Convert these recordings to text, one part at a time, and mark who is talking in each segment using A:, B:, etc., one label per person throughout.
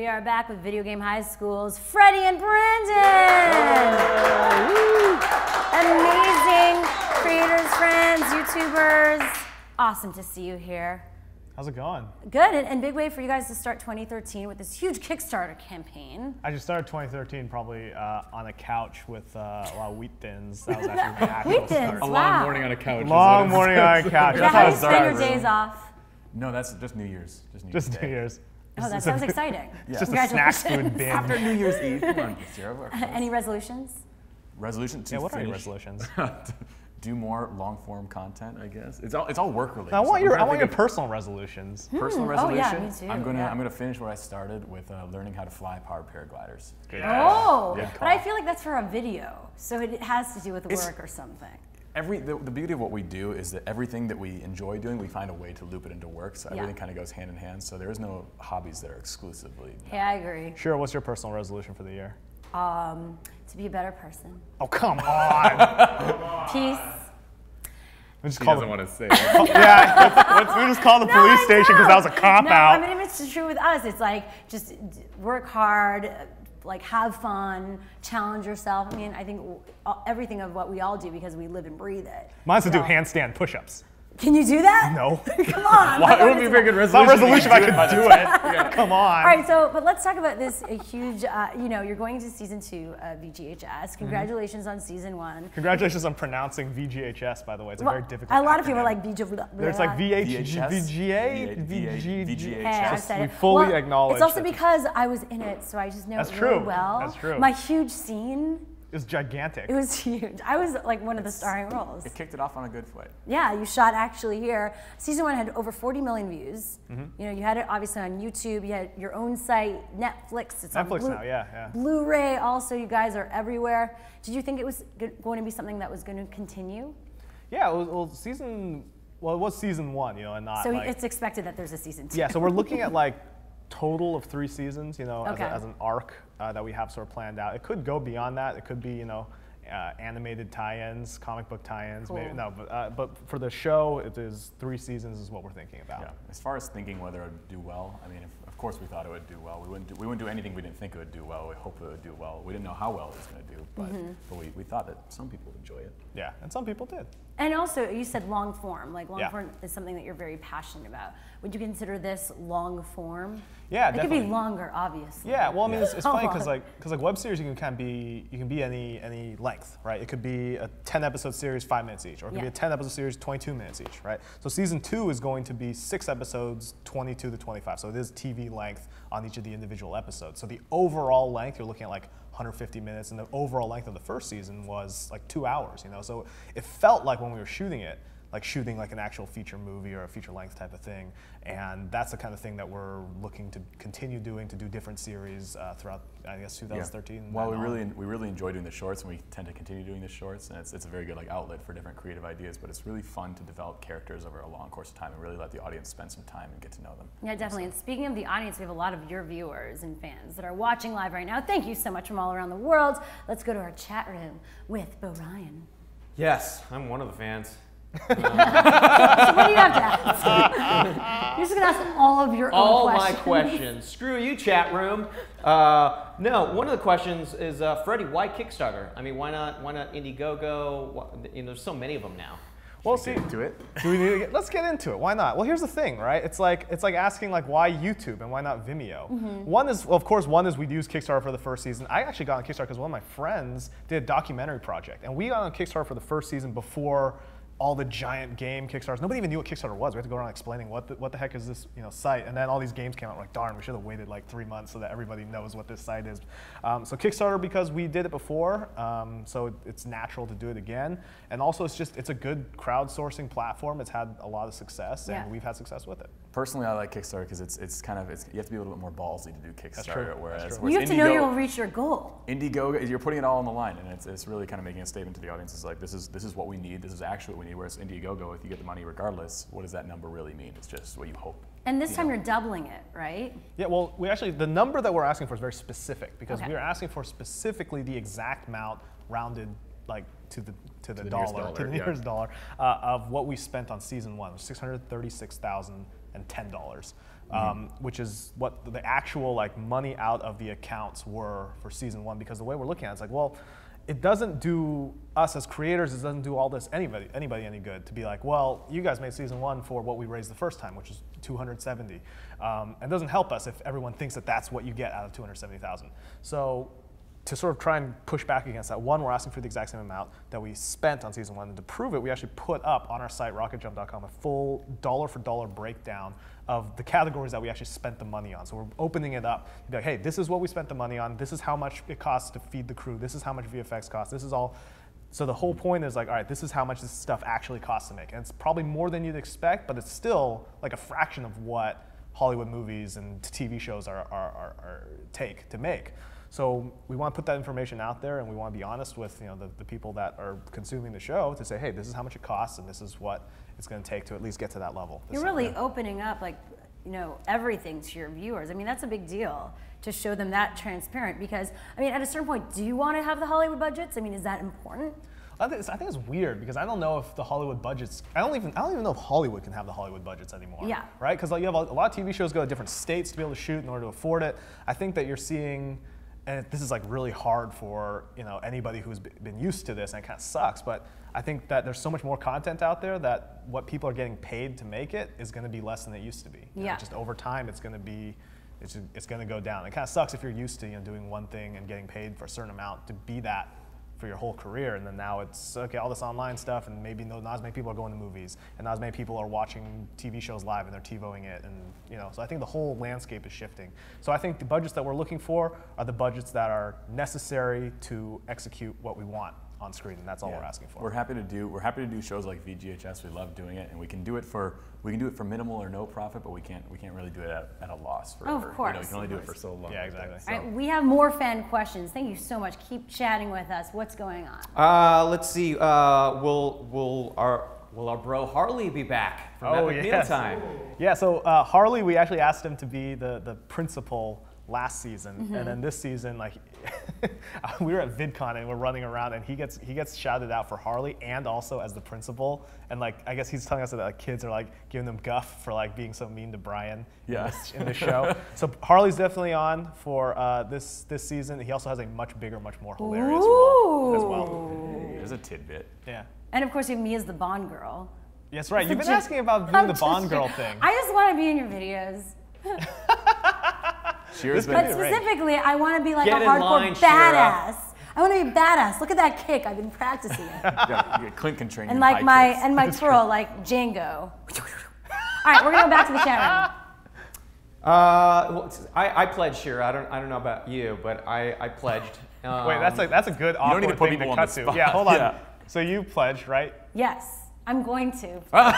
A: we are back with Video Game High School's Freddie and Brandon. Amazing creators, friends, YouTubers. Awesome to see you here.
B: How's it going?
A: Good, and big way for you guys to start 2013 with this huge Kickstarter campaign.
B: I just started 2013 probably on a couch with a lot of wheat thins. That was actually my actual
A: Wheat
B: start.
A: thins,
C: A long
A: wow.
C: morning on a couch.
B: Long morning on a couch.
A: Yeah, how do you spend your days off?
C: No, that's just New Year's.
B: Just New Year's.
A: Oh, that sounds exciting.
C: Yeah.
B: Just a snack food bin.
C: After New Year's Eve. Come on, Shira.
A: Any resolutions?
C: Resolution to
B: Yeah, what are your
C: finish.
B: resolutions?
C: Do more long-form content, I guess. It's all work-related.
B: I want your personal resolutions.
C: Personal
A: Oh,
C: resolution.
A: yeah, me too,
C: I'm gonna
A: yeah.
C: finish where I started with learning how to fly powered paragliders.
B: Good.
A: Oh,
C: Yeah.
A: but I feel like that's for a video, so it has to do with work or something.
C: The beauty of what we do is that everything that we enjoy doing, we find a way to loop it into work. So
A: Yeah.
C: everything kind of goes hand in hand. So there is no hobbies that are exclusively.
A: Yeah, I agree.
B: Shira, what's your personal resolution for the year?
A: To be a better person.
B: Oh, come on.
A: Peace.
B: We just
C: He
B: call
C: doesn't want to say it.
B: we just call the police station because that was a cop
A: No,
B: out.
A: I mean, if it's true with us, it's like just work hard, like have fun, challenge yourself. I mean, I think everything of what we all do because we live and breathe it.
B: Mine's to do
A: So-
B: handstand push-ups.
A: Can you do that?
B: No.
A: Come on.
C: Well, it wouldn't be a very good
B: It's not
C: resolution.
B: a resolution if I could do it. Come on.
A: All right, so, but let's talk about this huge, you're going to season 2 of VGHS. Congratulations on season 1.
B: Congratulations on pronouncing VGHS, by the way. It's a very difficult
A: A lot of people are
B: acronym.
A: like VGHS.
B: There's like
C: VHS,
B: VGA,
C: VGHS.
A: Hey, I said
B: We
A: it.
B: fully
A: Well,
B: acknowledge
A: it's also
B: that-
A: because I was in it, so I just know
B: That's
A: it really
B: true.
A: well.
B: That's true.
A: My huge scene,
B: It's gigantic.
A: it was huge. I was like one of the starring roles.
C: It kicked it off on a good foot.
A: Yeah, you shot actually here. Season 1 had over 40 million views.
B: Mm-hmm.
A: You know, you had it obviously on YouTube. You had your own site, Netflix. It's on
B: Netflix now, yeah.
A: Blu-ray. Also, you guys are everywhere. Did you think it was going to be something that was going to continue?
B: Yeah, it was season 1, and not
A: So
B: like,
A: it's expected that there's a season 2.
B: yeah. So we're looking at like total of 3 seasons,
A: Okay.
B: as an arc that we have sort of planned out. It could go beyond that. It could be, animated tie-ins, comic book tie-ins.
A: Cool.
B: Maybe, no, but for the show, it is 3 seasons is what we're thinking about.
C: Yeah. As far as thinking whether it would do well, I mean, of course we thought it would do well. We wouldn't do anything we didn't think it would do well. We hoped it would do well. We didn't know how well it was going to do, but we thought that some people would enjoy it.
B: Yeah, and some people did.
A: And also, you said long form. Like long
B: Yeah.
A: form is something that you're very passionate about. Would you consider this long form?
B: Yeah,
A: It could
B: definitely.
A: be longer, obviously.
B: Yeah, well, I mean, it's funny
A: Oh.
B: because like web series, you can be any length, right? It could be a 10-episode series, 5 minutes each, or it could be
A: Yeah.
B: a 10-episode series, 22 minutes each, right? So season 2 is going to be 6 episodes, 22 to 25. So it is TV length on each of the individual episodes. So the overall length, you're looking at like 150 minutes, and the overall length of the first season was like 2 hours. So it felt like when we were shooting it, like shooting like an actual feature movie or a feature length type of thing. And that's the kind of thing that we're looking to continue doing, to do different series throughout, I guess, 2013.
C: Yeah. Well, we really enjoy doing the shorts, and we tend to continue doing the shorts, and it's a very good outlet for different creative ideas. But it's really fun to develop characters over a long course of time and really let the audience spend some time and get to know them.
A: Yeah, definitely. And speaking of the audience, we have a lot of your viewers and fans that are watching live right now. Thank you so much from all around the world. Let's go to our chat room with Beau Ryan.
D: Yes, I'm one of the fans.
A: So what do you have to ask? You're just gonna ask all of your
D: All
A: own
D: my
A: questions.
D: questions. Screw you, chat room. No, one of the questions is, Freddie, why Kickstarter? I mean, why not Indiegogo? There's so many of them now.
B: Well,
C: Should we get into it?
B: Do we need to let's get into it. Why not? Well, here's the thing, right? It's like asking like why YouTube and why not Vimeo. One is, of course, we'd use Kickstarter for the first season. I actually got on Kickstarter because one of my friends did a documentary project, and we got on Kickstarter for the first season before all the giant game Kickstarters. Nobody even knew what Kickstarter was. We had to go around explaining what the heck is this site, and then all these games came out. We're like, darn, we should have waited like 3 months so that everybody knows what this site is. So Kickstarter, because we did it before, so it's natural to do it again, and also it's a good crowdsourcing platform. It's had a lot of success, and we've had success with it.
C: Personally, I like Kickstarter because it's you have to be a little bit more ballsy to do Kickstarter.
B: true.
C: Whereas,
B: That's true.
A: You have to know you'll reach your goal.
C: Indiegogo, you're putting it all on the line, and it's really kind of making a statement to the audience. It's like this is what we need. This is actually what we need. Whereas Indiegogo, if you get the money regardless, what does that number really mean? It's just what you hope.
A: And this time you're doubling it, right?
B: Yeah, well, the number that we're asking for is very specific because
A: Okay.
B: we are asking for specifically the exact amount rounded like to the
C: nearest
B: dollar,
C: dollar,
B: to the
C: yeah.
B: nearest dollar of what we spent on season 1. It was $636,010, which is what the actual like money out of the accounts were for season 1. Because the way we're looking at it, it's like, well, it doesn't do us as creators, it doesn't do all this anybody any good to be like, well, you guys made season 1 for what we raised the first time, which is 270. It doesn't help us if everyone thinks that that's what you get out of 270,000. So to sort of try and push back against that, one, we're asking for the exact same amount that we spent on season 1, and to prove it, we actually put up on our site, rocketjump.com, a full dollar-for-dollar breakdown of the categories that we actually spent the money on. So we're opening it up to be like, hey, this is what we spent the money on, this is how much it costs to feed the crew, this is how much VFX costs, this is all. So the whole point is like, all right, this is how much this stuff actually costs to make. And it's probably more than you'd expect, but it's still like a fraction of what Hollywood movies and TV shows take to make. So we want to put that information out there, and we want to be honest with the people that are consuming the show to say, hey, this is how much it costs, and this is what it's going to take to at least get to that level.
A: You're really opening up everything to your viewers. I mean, that's a big deal to show them that transparent, because I mean, at a certain point, do you want to have the Hollywood budgets? I mean, is that important?
B: I think it's weird because I don't know if the Hollywood budgets. I don't even know if Hollywood can have the Hollywood budgets anymore.
A: Yeah.
B: Right? Because like, you have a lot of TV shows go to different states to be able to shoot in order to afford it. I think that you're seeing, and this is like really hard for anybody who's been used to this, and it kind of sucks. But I think that there's so much more content out there that what people are getting paid to make it is going to be less than it used to be. Just over time, it's going to be. It's going to go down. It kind of sucks if you're used to doing one thing and getting paid for a certain amount to be that for your whole career, and then now it's okay, all this online stuff, and maybe not as many people are going to movies, and not as many people are watching TV shows live and they're TiVoing it, and so I think the whole landscape is shifting. So I think the budgets that we're looking for are the budgets that are necessary to execute what we want on screen, and that's all we're asking for.
C: We're happy to do shows like VGHS. We love doing it, and we can do it for minimal or no profit, but we can't really do it at a loss forever.
A: Oh, of course.
C: You can only do it for so long.
B: Yeah, exactly.
A: All right, we have more fan questions. Thank you so much. Keep chatting with us. What's going on?
D: Let's see. Will our bro Harley be back from Epic Mealtime?
B: Yeah. So Harley, we actually asked him to be the principal last season, and then this season, like we were at VidCon and we're running around, and he gets shouted out for Harley and also as the principal, and like I guess he's telling us that like kids are like giving him guff for like being so mean to Brian in this show. So Harley's definitely on for this season. He also has a much bigger, much more hilarious role as well.
C: There's a tidbit.
B: Yeah.
A: And of course, you have me as the Bond girl.
B: Yes, right. You've been asking about doing the Bond girl thing.
A: I just want to be in your videos.
C: But
A: specifically, I want to be like
D: Get
A: a
D: in
A: hardcore
D: line,
A: badass.
D: Shira.
A: I want to be badass. Look at that kick. I've been practicing it.
C: Clint can train
A: And
C: you
A: like
C: high kicks.
A: my twirl, like Django. All right, we're gonna go back to the chat room.
D: I pledged, Shira. I don't know about you, but I pledged.
B: Wait, that's a good awkward
C: need to put
B: thing
C: people
B: to
C: on
B: cut
C: the
B: to.
C: spot.
B: Yeah, hold on.
C: Yeah.
B: So you pledged, right?
A: Yes, I'm going to.
C: It's okay.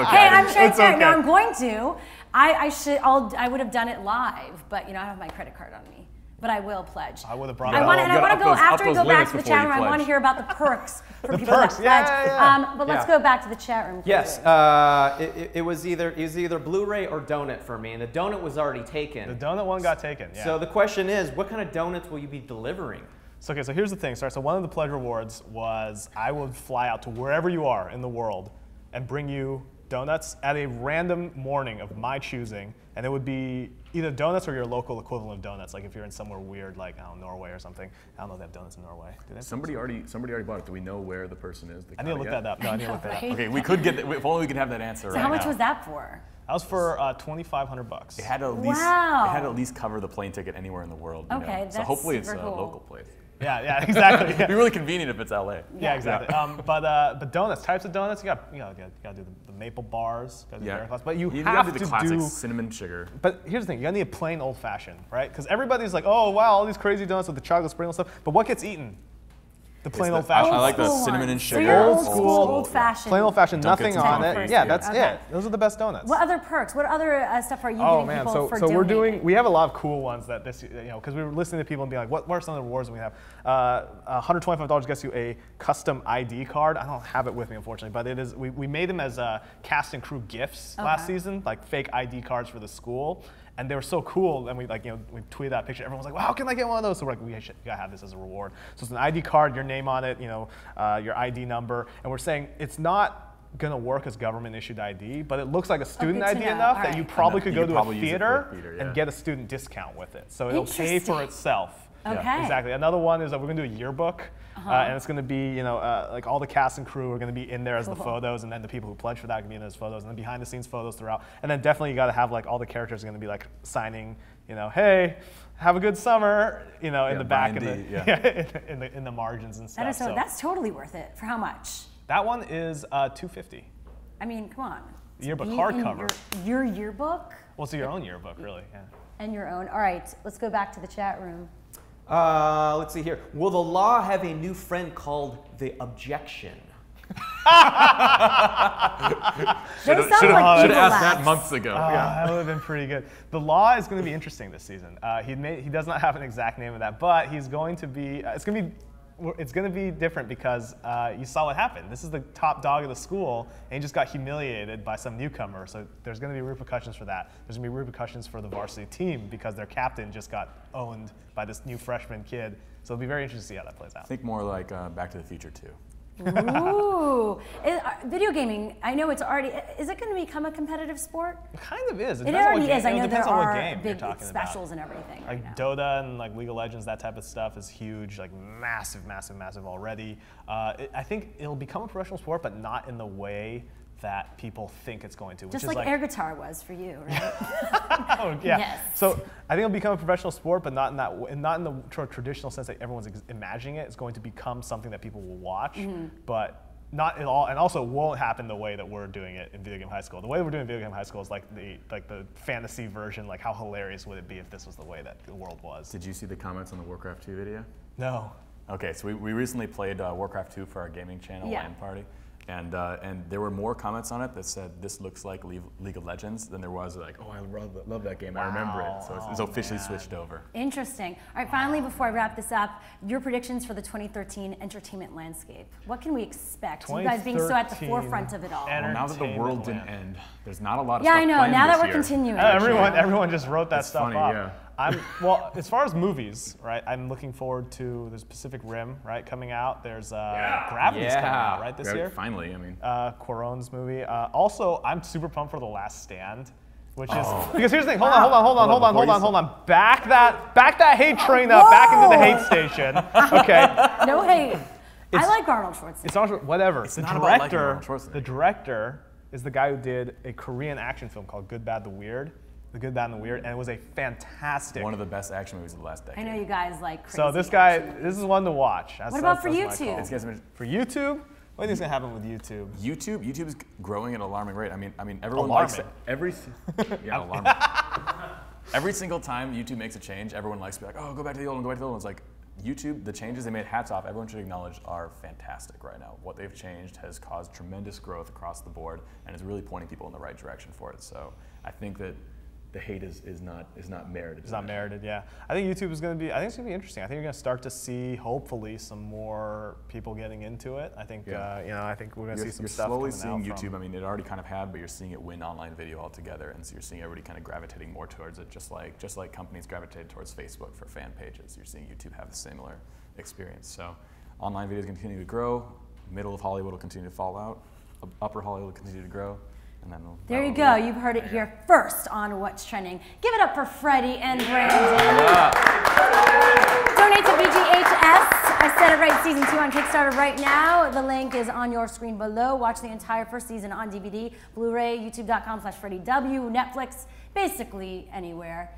A: Hey, I'm transparent.
B: okay.
A: No, I'm going to. I would have done it live, but I don't have my credit card on me. But I will pledge.
B: I would have brought
A: I want to go after we go back to the
C: before
A: chat
C: you
A: room. I want to
C: pledge.
A: hear about the perks for
B: The
A: people
B: perks,
A: that pledge.
B: yeah.
A: But let's
D: Yeah.
A: go back to the chat room.
D: Yes,
A: quickly.
D: it was either Blu-ray or donut for me, and the donut was already taken.
B: The donut one got taken. Yeah.
D: So the question is, what kind of donuts will you be delivering?
B: So here's the thing. So one of the pledge rewards was I would fly out to wherever you are in the world and bring you donuts at a random morning of my choosing, and it would be either donuts or your local equivalent of donuts. Like if you're in somewhere weird, like Norway or something. I don't know if they have donuts in Norway. Do they have
C: Somebody already bought it. Do we know where the person is?
B: I need to look that up. No, I need to look that up.
C: Okay, we could get. If only we could have that answer
A: So
C: right
A: how much
C: now.
A: was that for?
B: That was for $2,500.
C: It had to at least.
A: Wow.
C: It had to at least cover the plane ticket anywhere in the world. You
A: Okay,
C: know? So
A: that's
C: hopefully it's a
A: super cool.
C: local place.
B: Yeah, exactly.
C: It'd be really convenient if it's LA.
B: Yeah, exactly. But donuts, types of donuts, you got to do the maple bars, got to do the Dairy Class, but you have
C: gotta do
B: to
C: the classic
B: do.
C: cinnamon sugar.
B: But here's the thing, you gotta need a plain old fashioned, right? Because everybody's like, oh wow, all these crazy donuts with the chocolate sprinkle stuff. But what gets eaten? The plain old-fashioned.
C: I like the
A: Old
C: cinnamon and
A: school
C: sugar.
A: ones.
B: Old school,
A: old-fashioned.
B: Plain old-fashioned,
C: Don't get
B: nothing
C: too
B: on it.
C: complicated.
B: Yeah, that's
A: Okay.
B: it. Those are the best donuts.
A: What other perks? What other stuff are you
B: Oh
A: giving
B: man,
A: people for
B: so we're
A: donating?
B: we have a lot of cool ones that this, because we were listening to people and being like, what are some of the rewards we have? $125 gets you a custom ID card. I don't have it with me, unfortunately, but it is. We made them as cast and crew gifts last season, like fake ID cards for the school. And they were so cool, and we tweeted that picture. Everyone was like, "Wow, how can I get one of those?" So we're like, you gotta have this as a reward. So it's an ID card, your name on it, your ID number, and we're saying it's not gonna work as government issued ID, but it looks like a student
A: good to
B: ID
A: know.
B: enough
A: All
B: that you
A: right.
B: probably could
C: You
B: go
C: could
B: to a
C: probably use it for
B: theater
C: a theater, yeah.
B: and get a student discount with it. So it'll pay for
A: Interesting.
B: itself.
A: Okay.
B: Exactly. Another one is that we're gonna do a yearbook, and it's gonna be, like all the cast and crew are gonna be in there as the photos, and then the people who pledge for that can be in those photos, and then behind the scenes photos throughout. And then definitely you gotta have like all the characters are gonna be like signing, hey, have a good summer, in the back
C: Brian
B: of
C: D,
B: the, in the margins and stuff.
A: That is
B: So
A: that's totally worth it. For how much?
B: that one is $250.
A: I mean, come on.
B: Yearbook
A: Be in
B: hardcover.
A: Your yearbook
B: Well, so your own yearbook, really. Yeah.
A: and your own. All right, let's go back to the chat room.
D: Let's see here. Will the law have a new friend called the objection?
A: Those sound
C: Should
A: like
C: have
A: evil
C: asked that
A: laughs.
C: months ago.
B: That would have been pretty good. The law is going to be interesting this season. He does not have an exact name of that, but he's going to be. It's going to be different because you saw what happened. This is the top dog of the school, and he just got humiliated by some newcomer. So there's going to be repercussions for that. There's going to be repercussions for the varsity team because their captain just got owned by this new freshman kid. So it'll be very interesting to see how that plays out.
C: Think more like Back to the Future 2.
A: Ooh, video gaming. I know it's already. Is it going to become a competitive sport?
B: It kind of is.
A: It
B: depends on what
A: already
B: game-
A: is. I know there
B: depends on what
A: are
B: game you're
A: big
B: talking
A: specials
B: about.
A: and everything.
B: Like
A: right now.
B: Dota and like League of Legends, that type of stuff is huge, like massive already. I think it'll become a professional sport, but not in the way that people think it's going to.
A: Just
B: which is
A: like air guitar was for you, right?
B: Oh, yeah.
A: Yes.
B: So I think it'll become a professional sport, but not in that, not in the traditional sense that everyone's imagining it. It's going to become something that people will watch, but not at all, and also won't happen the way that we're doing it in Video Game High School. The way we're doing Video Game High School is like the fantasy version. Like how hilarious would it be if this was the way that the world was?
C: Did you see the comments on the Warcraft 2 video?
B: No.
C: Okay, so we recently played Warcraft 2 for our gaming channel LAN party, and there were more comments on it that said this looks like League of Legends than there was like, oh, I love that game, I remember it. So it's officially switched over.
A: Interesting. All right, finally, before I wrap this up, your predictions for the 2013 entertainment landscape. What can we expect? You guys being so at the forefront of it all.
C: Well, now that the world didn't end, there's not a lot of
A: Yeah,
C: stuff
A: I know.
C: planned
A: Now that
C: this
A: we're
C: year.
A: continuing.
B: Everyone just wrote that
C: That's
B: stuff
C: funny,
B: up.
C: yeah.
B: Well, as far as movies, right? I'm looking forward to there's Pacific Rim, right, coming out. There's Gravity's coming out, right, this year.
C: Finally, I mean.
B: Cuarón's movie. Also, I'm super pumped for The Last Stand, which is because here's the thing. Hold on. Back that hate train up, back into the hate station. Okay.
A: No hate. I like Arnold Schwarzenegger.
B: It's not whatever.
C: It's not about liking Arnold Schwarzenegger.
B: The director is the guy who did a Korean action film called Good, Bad, the Weird. The Good, Bad, and the Weird, and it was a fantastic.
C: One of the best action movies of the last decade.
A: I know you guys like crazy
B: So this is one to watch.
A: What about for YouTube?
B: For YouTube, what do you think is gonna happen with YouTube?
C: YouTube is growing at an alarming rate. I mean, everyone
B: Alarming.
C: likes it. Alarming. Every single time YouTube makes a change, everyone likes to be like, oh, go back to the old one, go back to the old one. It's like YouTube, the changes they made, hats off. Everyone should acknowledge are fantastic right now. What they've changed has caused tremendous growth across the board, and is really pointing people in the right direction for it. So I think that the hate is not merited.
B: It's not merited, yeah. I think YouTube is going to be. I think it's going to be interesting. I think you're going to start to see, hopefully, some more people getting into it. I think, I think we're going to see some stuff
C: slowly
B: coming out
C: seeing YouTube.
B: from.
C: I mean, it already kind of had, but you're seeing it win online video altogether, and so you're seeing everybody kind of gravitating more towards it, just like companies gravitated towards Facebook for fan pages. You're seeing YouTube have a similar experience. So, online videos continue to grow. Middle of Hollywood will continue to fall out. Upper Hollywood will continue to grow. And then
A: there you go. You've heard it here first on What's Trending. Give it up for Freddie and Brandon. Donate to VGHS. I said it right, season 2 on Kickstarter right now. The link is on your screen below. Watch the entire first season on DVD, Blu-ray, youtube.com/FreddieW, Netflix, basically anywhere.